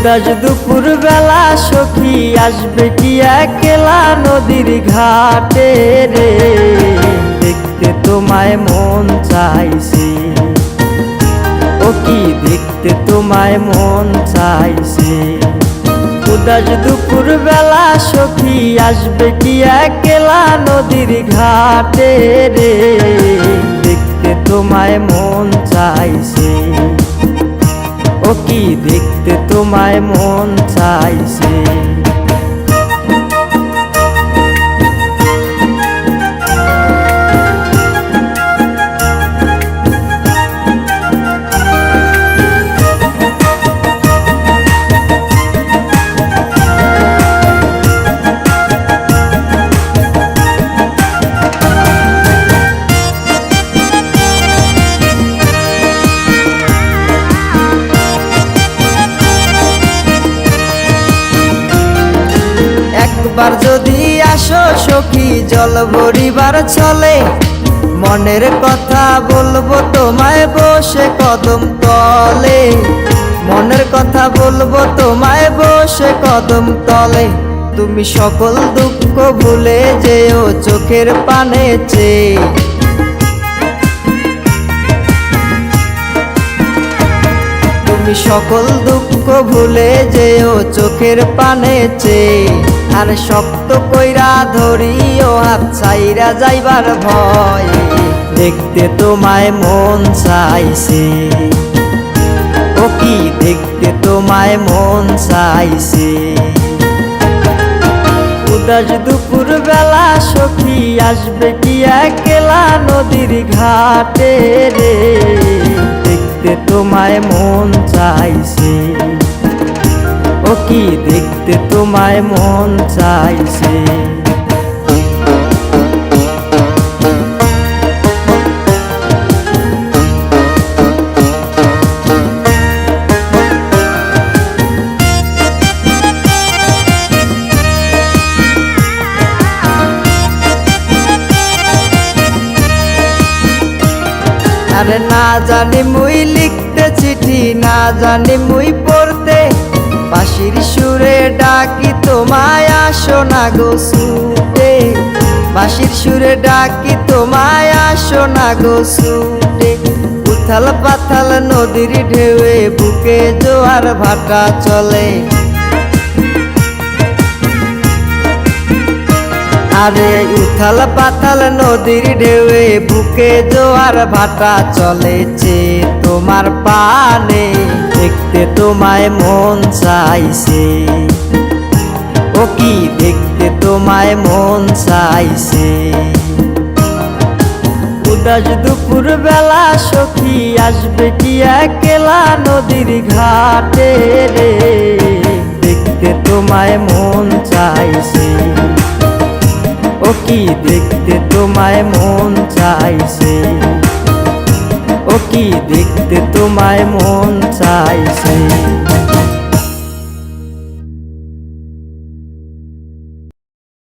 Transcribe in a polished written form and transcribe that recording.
উদাস দুপুর বেলা সখী আসবে কি একলা নদীর ঘাটে রে, দেখতে তোমায় মন চাইছে। ও কি দেখতে তোমায় মন চাইছে। উদাস দুপুর বেলা সখী আসবে কি একলা নদীর ঘাটে রে, দেখতে তোমায় মন চাইছে। ও কি দেখতে তোমায় মন চাইছে। একবার যদি আসো সখী জল ভরিবার চলে, মনের কথা বলবো তোমায় বসে কদম তলে। মনের কথা বলবো তোমায় বসে কদম তলে। তুমি সকল দুঃখ ভুলে যেও চোখের পানে চেয়ে। তুমি সকল দুঃখ ভুলে যেও চোখের পানে চেয়ে। আর শক্ত কইরা ধরিও হাত ছাইরা যাইবার ভয়, দেখতে তোমায় মন চাইছে। ও কি দেখতে তোমায় মন চাইছে। উদাস দুপুর বেলা সখী আসবে কি একলা নদীর ঘাটে রে, দেখতে তোমায় মন চাইছে। ও কি দেখতে তোমায় মন চাইছে। আরে না জানি মুই লিখতে চিঠি, না জানি মুই পড়তে, বাঁশির সুরে ডাকি তোমায় আসো না গো ছুটে। বাঁশির সুরে ডাকি তোমায় আসো না গো ছুটে। উথাল পাথাল নদীর ঢেউয়ে বুকে জোয়ার ভাটা চলে। আরে উথাল পাথাল নদীর ঢেউয়ে বুকে জোয়ার ভাটা চলেছে তোমার পানে, দেখতে তোমায় মন চাইছে। ও কি দেখতে তোমায় মন চাইছে। উদাস দুপুর বেলা সখী আসবে কি একলা নদীর ঘাটে রে, দেখতে তোমায় মন চাইছে। ও কি দেখতে তোমায় মন চাইছে। ও কি দেখতে তোমায় মন চাইছে।